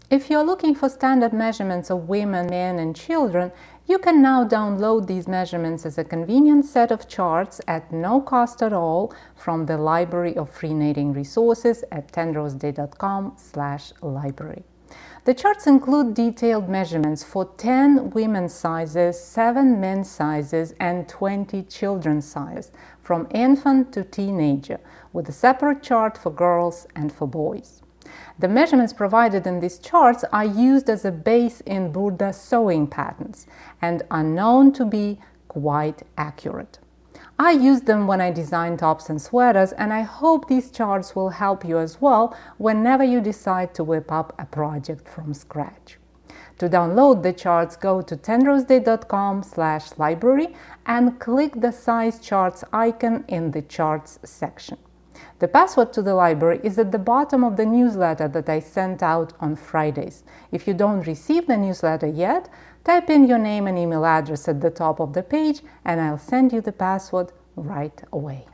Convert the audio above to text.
If you're looking for standard measurements of women, men, and children, you can now download these measurements as a convenient set of charts at no cost at all from the Library of Free Nating Resources at tenroseday.com/library. The charts include detailed measurements for 10 women's sizes, 7 men's sizes, and 20 children's sizes, from infant to teenager, with a separate chart for girls and for boys. The measurements provided in these charts are used as a base in Burda sewing patterns and are known to be quite accurate. I use them when I design tops and sweaters, and I hope these charts will help you as well whenever you decide to whip up a project from scratch. To download the charts, go to tenroseday.com/library and click the size charts icon in the charts section. The password to the library is at the bottom of the newsletter that I sent out on Fridays. If you don't receive the newsletter yet, type in your name and email address at the top of the page and I'll send you the password right away.